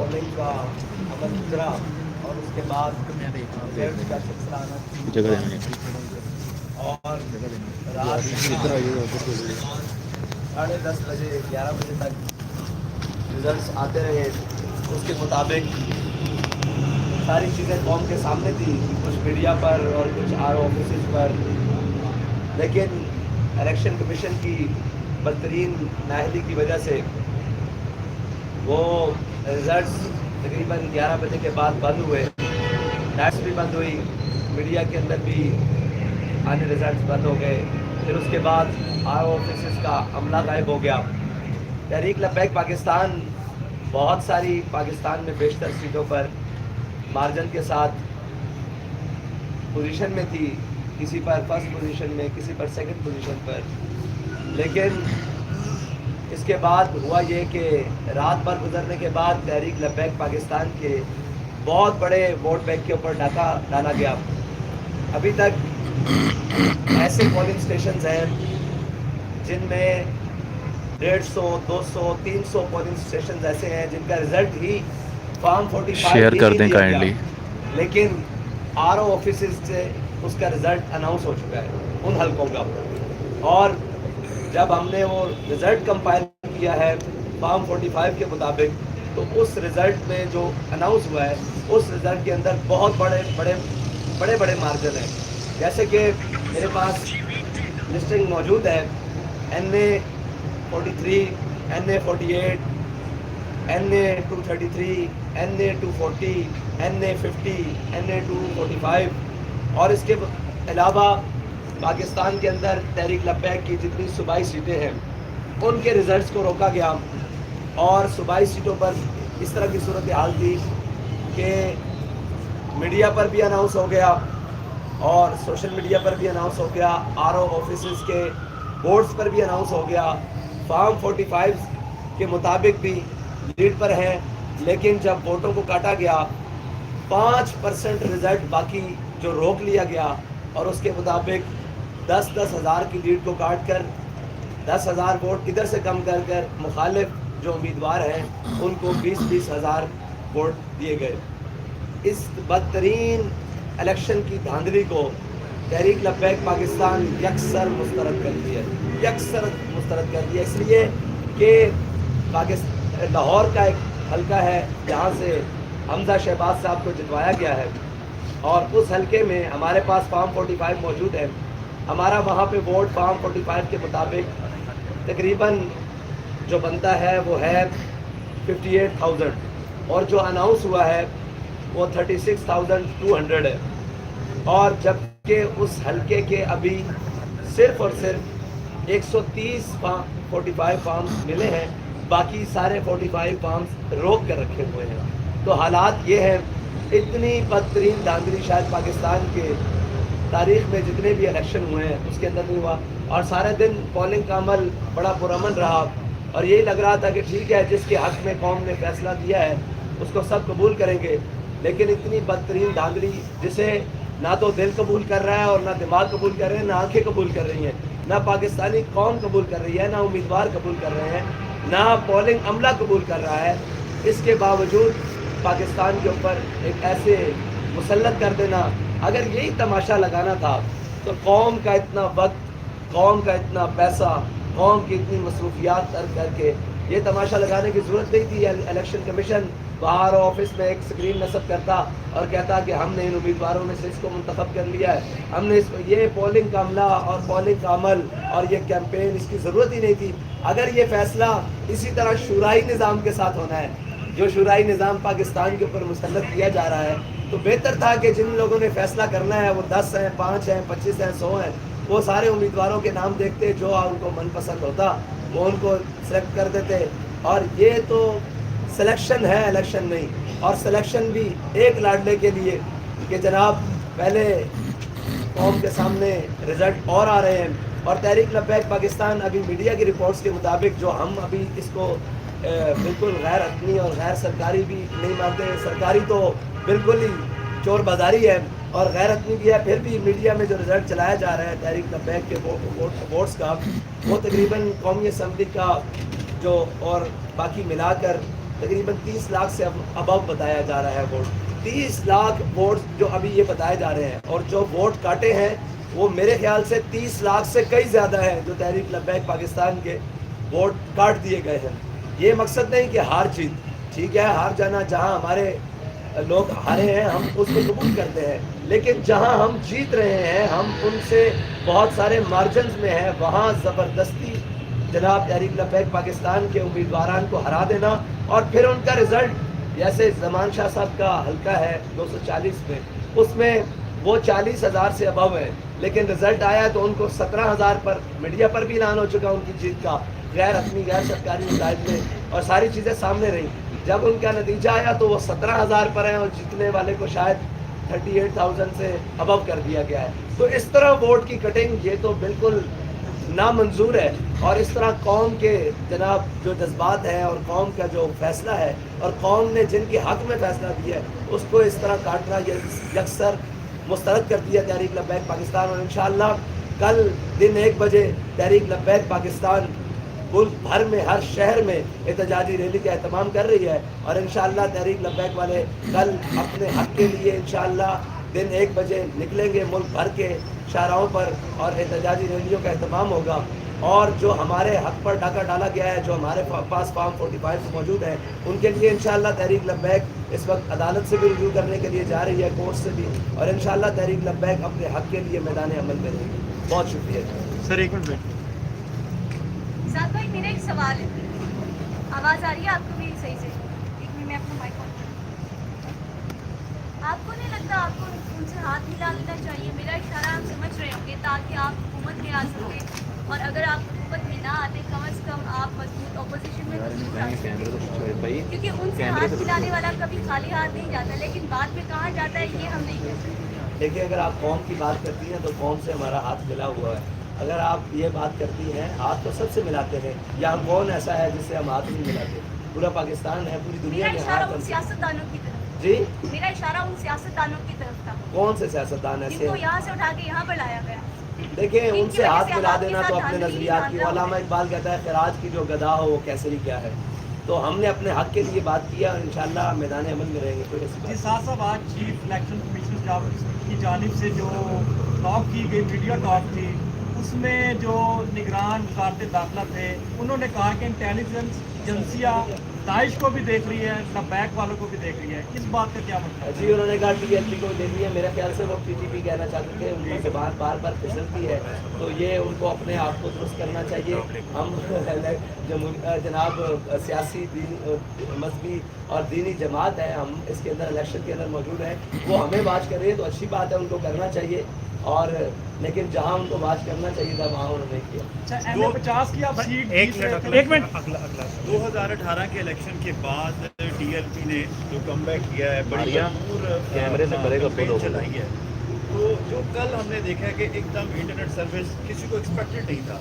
Polling کا عمل گزرا اور اس کے بعد ریزلٹ کا سلسلہ آنا جگہ شروع ہوا اور رات 10:30 بجے 11 بجے تک ریزلٹس آتے رہے. اس کے مطابق ساری چیزیں قوم کے سامنے تھی, کچھ میڈیا پر اور کچھ آر او آفیسز پر, لیکن الیکشن کمیشن کی بدترین نااہلی کی وجہ سے وہ ریزلٹس تقریباً 11 بجے کے بعد بند ہوئے. ٹیکس بھی بند ہوئی, میڈیا کے اندر بھی آنے ریزلٹس بند ہو گئے. پھر اس کے بعد آر او آفیسز کا عملہ غائب ہو گیا. تحریک لبیک پاکستان بہت ساری پاکستان میں بیشتر سیٹوں پر مارجن کے ساتھ پوزیشن میں تھی, کسی پر فرسٹ پوزیشن میں, کسی پر سیکنڈ پوزیشن پر. لیکن اس کے بعد ہوا یہ کہ رات بھر گزرنے کے بعد تحریک لبیک پاکستان کے بہت بڑے ووٹ بینک کے اوپر ڈاکہ ڈالا گیا. ابھی تک ایسے پولنگ اسٹیشنز ہیں جن میں 150, 200, 300 پولنگ اسٹیشنز ایسے ہیں جن کا رزلٹ ہی فارم 45 شیئر کے کر ہی دیں دیا گیا, کائنڈلی. لیکن آر او آفیسز سے اس کا رزلٹ اناؤنس ہو چکا ہے ان حلقوں کا. اور جب ہم نے وہ رزلٹ کمپائل کیا ہے فارم 45 کے مطابق, تو اس رزلٹ میں جو اناؤنس ہوا ہے اس رزلٹ کے اندر بہت بڑے مارجن ہیں. جیسے کہ میرے پاس لسٹنگ موجود ہے, NA43, NA48, NA233, NA240, NA50, NA245, اور اس کے علاوہ پاکستان کے اندر تحریک لبیک کی جتنی صوبائی سیٹیں ہیں ان کے ریزلٹس کو روکا گیا. اور صوبائی سیٹوں پر اس طرح کی صورتحال تھی کہ میڈیا پر بھی اناؤنس ہو گیا اور سوشل میڈیا پر بھی اناؤنس ہو گیا, آر او آفیسز کے بورڈز پر بھی اناؤنس ہو گیا, فارم 45 کے مطابق بھی لیڈ پر ہیں. لیکن جب ووٹوں کو کاٹا گیا 5% رزلٹ باقی جو روک لیا گیا, اور اس کے مطابق 10-10 ہزار کی لیڈ کو کاٹ کر 10,000 ووٹ ادھر سے کم کر کر مخالف جو امیدوار ہیں ان کو 20-20 ہزار ووٹ دیے گئے. اس بدترین الیکشن کی دھاندلی کو تحریک لبیک پاکستان یکسر مسترد کر دیا, اس لیے کہ لاہور کا ایک حلقہ ہے جہاں سے حمزہ شہباز صاحب کو جتوایا گیا ہے, اور اس حلقے میں ہمارے پاس فارم 45 موجود ہے. ہمارا وہاں پہ ووٹ فارم 45 کے مطابق تقریباً جو بنتا ہے وہ ہے 58,000, اور جو اناؤنس ہوا ہے وہ 36,200 ہے. اور جبکہ اس حلقے کے ابھی صرف اور صرف 130 45 فارمز ملے ہیں, باقی سارے 45 فارمز روک کر رکھے ہوئے ہیں. تو حالات یہ ہیں, اتنی بدترین دھاندلی شاید پاکستان کے تاریخ میں جتنے بھی الیکشن ہوئے ہیں اس کے اندر نہیں ہوا. اور سارے دن پولنگ کا عمل بڑا پرامن رہا, اور یہی لگ رہا تھا کہ ٹھیک ہے جس کے حق میں قوم نے فیصلہ دیا ہے اس کو سب قبول کریں گے. لیکن اتنی بدترین دھاندلی جسے نہ تو دل قبول کر رہا ہے اور نہ دماغ قبول کر رہے ہیں, نہ آنکھیں قبول کر رہی ہیں, نہ پاکستانی قوم قبول کر رہی ہے, نہ امیدوار قبول کر رہے ہیں, نہ پولنگ عملہ قبول کر رہا ہے. اس کے باوجود پاکستان کے اوپر ایک ایسے مسلط کر دینا, اگر یہی تماشا لگانا تھا تو قوم کا اتنا وقت, قوم کا اتنا پیسہ, قوم کی اتنی مصروفیات ترک کر کے یہ تماشا لگانے کی ضرورت نہیں تھی. الیکشن کمیشن باہر آفس میں ایک اسکرین نصب کرتا اور کہتا کہ ہم نے ان امیدواروں میں سے اس کو منتخب کر لیا ہے, ہم نے یہ پولنگ کا عملہ اور پولنگ کا عمل اور یہ کیمپین اس کی ضرورت ہی نہیں تھی. اگر یہ فیصلہ اسی طرح شورائی نظام کے ساتھ ہونا ہے, جو شورائی نظام پاکستان کے اوپر مسلط کیا جا رہا ہے, تو بہتر تھا کہ جن لوگوں نے فیصلہ کرنا ہے وہ 10 ہیں, 5 ہیں, 25 ہیں, 100 ہیں, وہ سارے امیدواروں کے نام دیکھتے, جو ان کو من پسند ہوتا وہ ان کو سلیکٹ کر دیتے. اور یہ تو سلیکشن ہے, الیکشن نہیں. اور سلیکشن بھی ایک لاڈلے کے لیے کہ جناب پہلے قوم کے سامنے رزلٹ اور آ رہے ہیں. اور تحریک لبیک پاکستان ابھی میڈیا کی رپورٹس کے مطابق, جو ہم ابھی اس کو بالکل غیر حتمی اور غیر سرکاری بھی نہیں مانتے, سرکاری تو بالکل ہی چور بازاری ہے اور غیر حتمی بھی ہے, پھر بھی میڈیا میں جو رزلٹ چلایا جا رہا ہے تحریک لبیک کے ووٹس کا, وہ تقریباً قومی اسمبلی کا جو اور باقی ملا کر تقریباً 30 لاکھ سے ابو بتایا جا رہا ہے ووٹ. 30 لاکھ ووٹ جو ابھی یہ بتائے جا رہے ہیں, اور جو ووٹ کاٹے ہیں وہ میرے خیال سے 30 لاکھ سے کئی زیادہ ہیں جو تحریک لبیک پاکستان کے ووٹ کاٹ دیے گئے ہیں. یہ مقصد نہیں کہ ہار جیت, ٹھیک ہے ہار جانا, جہاں ہمارے لوگ ہارے ہیں ہم اس کو قبول کرتے ہیں, لیکن جہاں ہم جیت رہے ہیں ہم ان سے بہت سارے مارجنز میں ہیں, وہاں زبردستی جناب تحریک لبیک پاکستان کے امیدواران کو ہرا دینا اور پھر ان کا رزلٹ, جیسے زمان شاہ صاحب کا حلقہ ہے 240 میں, اس میں وہ 40,000 سے ابو ہیں, لیکن رزلٹ آیا تو ان کو 17,000 پر میڈیا پر بھی اعلان ہو چکا ان کی جیت کا, غیر حتمی غیر سرکاری نتائج میں, اور ساری چیزیں سامنے رہیں. جب ان کا نتیجہ آیا تو وہ 17,000 پر ہیں, اور جیتنے والے کو شاید 38,000 سے ابو کر دیا گیا ہے. تو اس طرح ووٹ کی کٹنگ یہ تو بالکل نامنظور ہے, اور اس طرح قوم کے جناب جو جذبات ہیں اور قوم کا جو فیصلہ ہے اور قوم نے جن کے حق میں فیصلہ دیا ہے اس کو اس طرح کاٹنا یکسر مسترد کر دیا تحریک لبیک پاکستان. اور انشاءاللہ کل دن 1 بجے تحریک لبیک پاکستان ملک بھر میں ہر شہر میں احتجاجی ریلی کا اہتمام کر رہی ہے, اور انشاءاللہ تحریک لبیک والے کل اپنے حق کے لیے انشاءاللہ دن 1 بجے نکلیں گے ملک بھر کے شاہراہوں پر, اور احتجاجی ریلیوں کا اہتمام ہوگا. اور جو ہمارے حق پر ڈاکہ ڈالا گیا ہے, جو ہمارے پاس فارم 45 موجود ہیں, ان کے لیے انشاءاللہ تحریک لبیک اس وقت عدالت سے بھی رجوع کرنے کے لیے جا رہی ہے, کورٹ سے بھی, اور انشاءاللہ تحریک لبیک اپنے حق کے لیے میدان عمل میں رہے گی. بہت شکریہ سر. ایک منٹ سعد بھائی, میرا ایک سوال ہے, آواز آ رہی ہے آپ کو میری صحیح سے؟ ایک منٹ میں اپنا مائک آن کروں. آپ کو نہیں لگتا آپ کو ان سے ہاتھ ملا لینا چاہیے؟ میرا اشارہ آپ سمجھ رہے ہوں گے تاکہ آپ حکومت میں آ سکیں, اور اگر آپ حکومت میں نہ آتے کم از کم آپ مضبوط اپوزیشن میں ضرور آ سکتے, کیونکہ ان سے ہاتھ ملانے والا کبھی خالی ہاتھ نہیں جاتا, لیکن بعد میں کہاں جاتا ہے یہ ہم نہیں کہہ سکتے. دیکھیے, اگر آپ قوم کی بات کرتی ہیں تو قوم سے ہمارا ہاتھ ملا ہوا ہے. اگر آپ یہ بات کرتی ہیں, ہاتھ تو سب سے ملاتے ہیں, یہاں کون ایسا ہے جس سے ہم ہاتھ نہیں ملاتے؟ پورا پاکستان ہے, پوری دنیا میرا میں اشارہ ہاتھ ان سیاستدانوں کی طرف, جی میرا اشارہ ان سیاستدانوں کی طرف تھا. کون سے سیاستدان جن ایسے کو ہیں؟ یہاں سے اٹھا کے یہاں پر لایا گیا. دیکھیں, ان ان کی سے وجہ ہاتھ سے ملا آپ کے دینا ساتھ تو اپنے دھاندلی نظریات کی, دھاندلا علامہ اقبال کہتا ہے خراج کی جو گدا ہو وہ کیسری کیا ہے. تو ہم نے اپنے حق کے لیے بات کیا, اور انشاءاللہ میدان عمل میں رہیں گے. کوئی ایسی جی بات صاحب صاحب, آج چیف الیکشن کمیشنر کی جانب سے جو ٹاک کی گئی, میڈیا ٹاک تھی, اس میں جو نگران وزارت داخلہ تھے انہوں نے کہا کہ انٹیلیجنس ایجنسیاں داعش کو بھی دیکھ رہی ہے, لبیک والوں کو بھی دیکھ رہی ہے, اس بات کا کیا مطلب ہے؟ جی, انہوں نے کہا ٹی ایل پی کو دیکھ لیا. میرے خیال سے وہ پی ٹی پی کہنا چاہتے تھے, ان کی زبان بار بار پھسلتی ہے, تو یہ ان کو اپنے آپ کو درست کرنا چاہیے. ہم جناب سیاسی مذہبی اور دینی جماعت ہے, ہم اس کے اندر الیکشن کے اندر موجود ہیں, وہ ہمیں واچ کر رہی ہے تو اچھی بات ہے, ان کو کرنا چاہیے. اور لیکن جہاں ان کو واچ کرنا چاہیے تھا وہاں انہوں نے کیا. 50 کی آپ سیٹ ایک منٹ 2018 کے الیکشن کے بعد ٹی ایل پی نے جو کم بیک کیا ہے, بڑی کیمرے سے کرے گا کیمپین چلائی ہے, تو جو کل ہم نے دیکھا کہ ایک دم انٹرنیٹ سروس کسی کو ایکسپیکٹڈ نہیں تھا,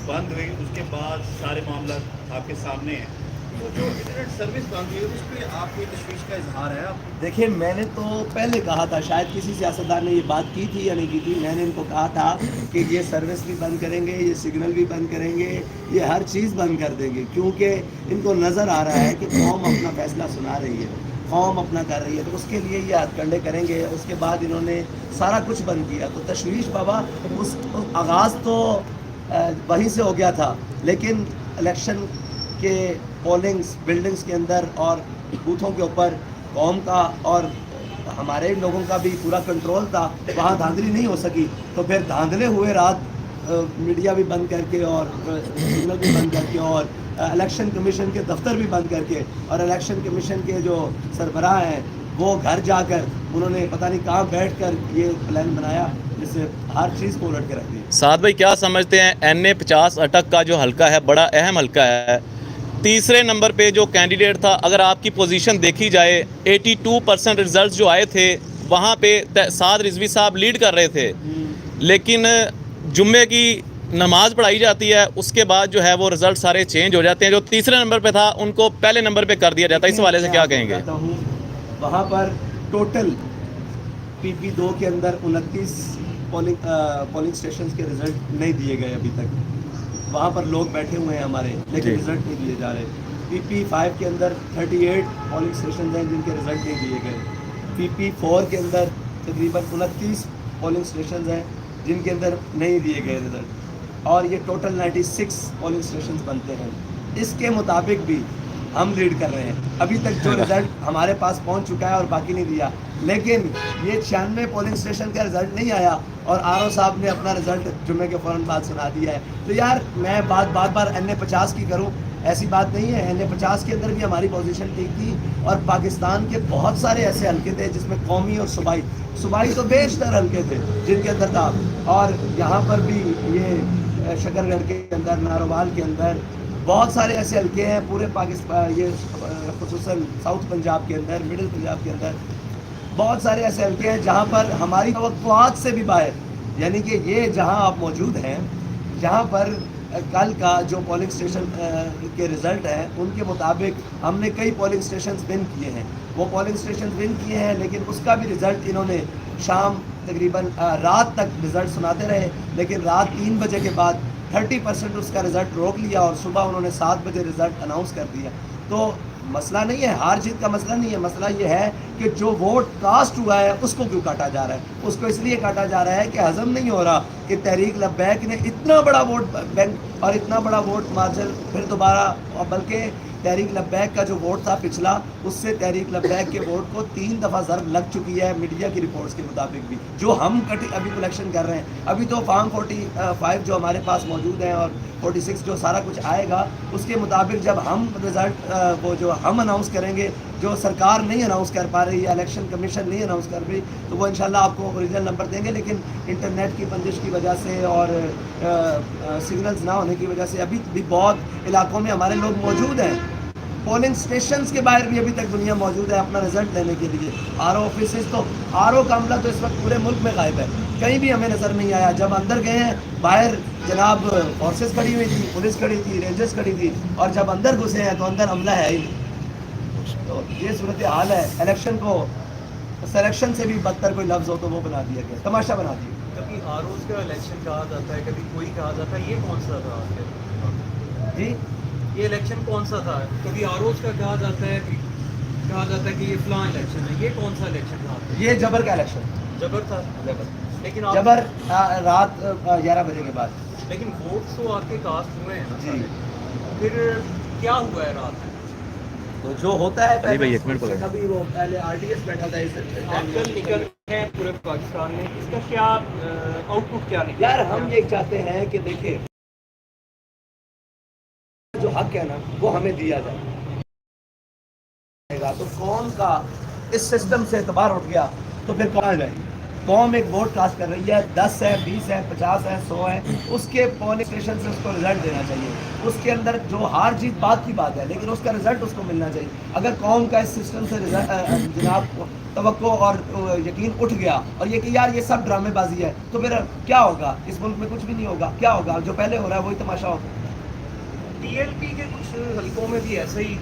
بند ہوئی, اس کے بعد سارے معاملات آپ کے سامنے ہیں. تو جو انٹرنیٹ سروس بند ہوئی اس پہ آپ کو تشویش کا اظہار ہے؟ آپ دیکھیں, میں نے تو پہلے کہا تھا, شاید کسی سیاستدان نے یہ بات کی تھی یا نہیں کی تھی, میں نے ان کو کہا تھا کہ یہ سروس بھی بند کریں گے, یہ سگنل بھی بند کریں گے, یہ ہر چیز بند کر دیں گے, کیونکہ ان کو نظر آ رہا ہے کہ قوم اپنا فیصلہ سنا رہی ہے, قوم اپنا کر رہی ہے, تو اس کے لیے یہ ہتھ کنڈے کریں گے. اس کے بعد انہوں نے سارا کچھ بند کیا, تو تشویش بابا اس آغاز تو وہیں سے ہو گیا تھا, لیکن الیکشن کے پولنگس بلڈنگس کے اندر اور بوتھوں کے اوپر قوم کا اور ہمارے لوگوں کا بھی پورا کنٹرول تھا, وہاں دھاندلی نہیں ہو سکی. تو پھر دھاندلے ہوئے رات میڈیا بھی بند کر کے اور سگنل بھی بند کر کے اور الیکشن کمیشن کے دفتر بھی بند کر کے, اور الیکشن کمیشن کے جو سربراہ ہیں وہ گھر جا کر انہوں نے پتہ نہیں کہاں بیٹھ کر یہ پلان بنایا جس سے ہر چیز کو الٹ کے رکھ دی. سعد بھائی کیا سمجھتے ہیں این اے 50 اٹک کا جو حلقہ ہے بڑا اہم حلقہ ہے, تیسرے نمبر پہ جو کینڈیڈیٹ تھا, اگر آپ کی پوزیشن دیکھی جائے 82% رزلٹس جو آئے تھے وہاں پہ سعد رضوی صاحب لیڈ کر رہے تھے, لیکن جمعے کی نماز پڑھائی جاتی ہے, اس کے بعد جو ہے وہ رزلٹ سارے چینج ہو جاتے ہیں, جو تیسرے نمبر پہ تھا ان کو پہلے نمبر پہ کر دیا جاتا ہے. اس حوالے سے کیا کہیں گے؟ وہاں پر ٹوٹل پی پی 2 کے اندر 29 پولنگ اسٹیشنز کے رزلٹ نہیں دیے گئے ابھی تک. وہاں پر لوگ بیٹھے ہوئے ہیں ہمارے, لیکن رزلٹ نہیں دیے جا رہے. PP5 کے اندر 38 پولنگ اسٹیشنز ہیں جن کے رزلٹ نہیں دیے گئے. PP4 کے اندر تقریباً 29 پولنگ اسٹیشنز ہیں جن کے اندر نہیں دیے گئے رزلٹ, اور یہ ٹوٹل 96 پولنگ اسٹیشنز بنتے ہیں. اس کے مطابق بھی ہم لیڈ کر رہے ہیں. ابھی تک جو رزلٹ ہمارے پاس پہنچ چکا ہے اور باقی نہیں دیا, لیکن یہ 96 پولنگ اسٹیشن کا رزلٹ نہیں آیا اور RO صاحب نے اپنا رزلٹ جمعے کے فوراً بعد سنا دیا ہے. تو یار میں بار NA50 کی کروں, ایسی بات نہیں ہے. NA50 کے اندر بھی ہماری پوزیشن ٹھیک تھی, اور پاکستان کے بہت سارے ایسے حلقے تھے جس میں قومی اور صوبائی تو بیشتر حلقے تھے جن کے اندر تھا. اور یہاں پر بھی یہ شکر گڑھ کے اندر, ناروال کے اندر بہت سارے ایسے حلقے ہیں پورے پاکستان, یہ خصوصاً ساؤتھ پنجاب کے اندر, مڈل پنجاب کے اندر بہت سارے ایسے حلقے ہیں جہاں پر ہماری توقعات سے بھی باہر, یعنی کہ یہ جہاں آپ موجود ہیں جہاں پر کل کا جو پولنگ اسٹیشن کے رزلٹ ہیں ان کے مطابق ہم نے کئی پولنگ اسٹیشنز ون کیے ہیں. وہ پولنگ اسٹیشنز ون کیے ہیں لیکن اس کا بھی رزلٹ انہوں نے شام تقریباً رات تک رزلٹ سناتے رہے, لیکن رات 3 بجے کے بعد 30% اس کا رزلٹ روک لیا اور صبح انہوں نے 7 بجے رزلٹ اناؤنس کر دیا. تو مسئلہ نہیں ہے, ہار جیت کا مسئلہ نہیں ہے, مسئلہ یہ ہے کہ جو ووٹ کاسٹ ہوا ہے اس کو کیوں کاٹا جا رہا ہے. اس کو اس لیے کاٹا جا رہا ہے کہ ہضم نہیں ہو رہا کہ تحریک لبیک نے اتنا بڑا ووٹ بینک اور اتنا بڑا ووٹ مارجن پھر دوبارہ, بلکہ تحریک لبیک کا جو ووٹ تھا پچھلا, اس سے تحریک لبیک کے ووٹ کو 3 دفعہ ضرب لگ چکی ہے میڈیا کی رپورٹس کے مطابق بھی, جو ہم ابھی کلیکشن کر رہے ہیں. ابھی تو فارم 45 جو ہمارے پاس موجود ہیں اور 46 جو سارا کچھ آئے گا اس کے مطابق جب ہم رزلٹ وہ جو ہم اناؤنس کریں گے, جو سرکار نہیں اناؤنس کر پا رہی ہے, الیکشن کمیشن نہیں اناؤنس کر رہی, تو وہ انشاءاللہ آپ کو اوریجنل نمبر دیں گے. لیکن انٹرنیٹ کی بندش کی وجہ سے اور سگنلز نہ ہونے کی وجہ سے ابھی بھی بہت علاقوں میں ہمارے لوگ موجود ہیں, پولنگ اسٹیشنز کے باہر بھی ابھی تک دنیا موجود ہے اپنا رزلٹ لینے کے لیے. RO آفیسز تو RO کا عملہ تو اس وقت پورے ملک میں غائب ہے, کہیں بھی ہمیں نظر نہیں آیا. جب اندر گئے ہیں باہر جناب فورسز کھڑی ہوئی تھی, پولیس کھڑی تھی, رینجرز کھڑی تھی, اور جب اندر گھسے ہیں تو اندر عملہ ہے ہی نہیں. تو یہ صورتحال ہے. الیکشن کو سلیکشن سے بھی بدتر کوئی لفظ ہو تو وہ بنا دیا گیا, تماشا بنا دیا. کبھی ROs کا الیکشن کہا جاتا ہے, کبھی کوئی کہا جاتا ہے, یہ کون سا تھا جی یہ الیکشن کون سا تھا؟ کبھی ROs کا کہا جاتا ہے کہ یہ فلاں الیکشن ہے, یہ کون سا الیکشن تھا؟ یہ جبر کا الیکشن, جبر تھا. لیکن جبر رات 11 بجے کے بعد. لیکن ووٹس تو آپ کے کاسٹ ہوئے ہیں جی, پھر کیا ہوا ہے رات میں؟ تو جو ہوتا ہے علی بھائی ایک منٹ پکڑ. ابھی وہ پہلے RTS بیٹھا تھا اس آج کل نکل ہیں پورے پاکستان میں, اس کا کیا آؤٹ پٹ کیا نکلا؟ یار ہم یہ چاہتے ہیں کہ دیکھیں جو حق ہے نا وہ ہمیں دیا جائے گا. تو قوم کا اس سسٹم سے اعتبار اٹھ گیا تو پھر کون جائے. قوم ایک ووٹ کاسٹ کر رہی ہے, 10 ہے, 20 ہے, 50 ہے, 100 ہے, اس کے پولنگ اسٹیشن سے اس کو رزلٹ دینا چاہیے. اس کے اندر جو ہار جیت بات کی بات ہے, لیکن اس کا رزلٹ اس کو ملنا چاہیے. اگر قوم کا اس سسٹم سے جناب توقع اور یقین اٹھ گیا اور یہ کہ یار یہ سب ڈرامے بازی ہے, تو پھر کیا ہوگا اس ملک میں؟ کچھ بھی نہیں ہوگا. کیا ہوگا؟ جو پہلے ہو رہا ہے وہی تماشا ہوگا. TLP کے کچھ حلقوں میں بھی ایسا ہی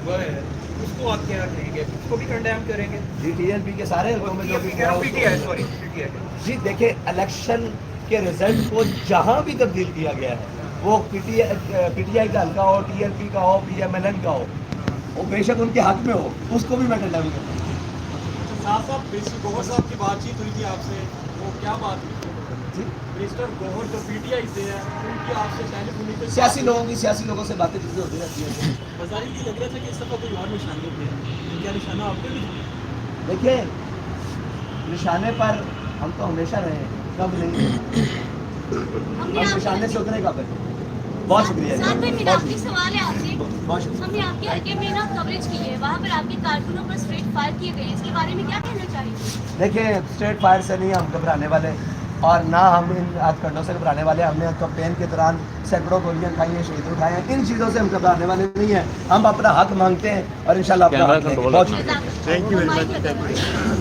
ہوا ہے, اس کو آپ کیا کہیں گے؟ اس کو بھی کنڈیم کریں گے؟ جی TLP کے سارے حلقوں میں جو بھی PTI جی دیکھیں الیکشن کے رزلٹ کو جہاں بھی تبدیل کیا گیا ہے, وہ PTI کا حلقہ ہو, TLP کا ہو, PMLN کا ہو, وہ بے شک ان کے حق میں ہو, اس کو بھی میں کنڈیم کرتا ہوں. صاحب گوہر صاحب کی بات چیت ہوئی تھی آپ سے, وہ کیا بات ہوئی تھی؟ جی منسٹر گوہر جو PTI سے ہیں ان کی آپ سے ٹیلی سیاسی لوگوں سے باتیں چیزیں ہوتی رہتی ہیں. بظاہر کی لگ رہا تھا کہ اس دفعہ کوئی اور نشانے تھے, کیا نشانہ آپ کے بھی؟ دیکھیں نشانے پر ہم تو ہمیشہ رہے ہیں, کب نہیں ہم نشانے سے اترے کب ہے. بہت شکریہ. ساتھ میں میرا آخری سوال ہے آپ سے, بہت شکریہ. ہم نے آپ کے حلقے میں نا کوریج کی ہے, وہاں پر آپ کے کارکنوں پر اسٹریٹ فائر کیے گئے ہیں, اس کے بارے میں کیا کہنا چاہیے؟ دیکھیں اسٹریٹ فائر سے نہیں ہم گھبرانے والے, اور نہ ہم ان ہاتھ کنڈوں سے گھبرانے والے. ہم نے کیمپین کے دوران سینکڑوں گولیاں کھائی ہیں, شہید اٹھائے ہیں, ان چیزوں سے ہم گھبرانے والے نہیں ہیں. ہم اپنا حق مانگتے ہیں اور انشاءاللہ اپنا حق لیں گے. بہت شکریہ. Thank you very much.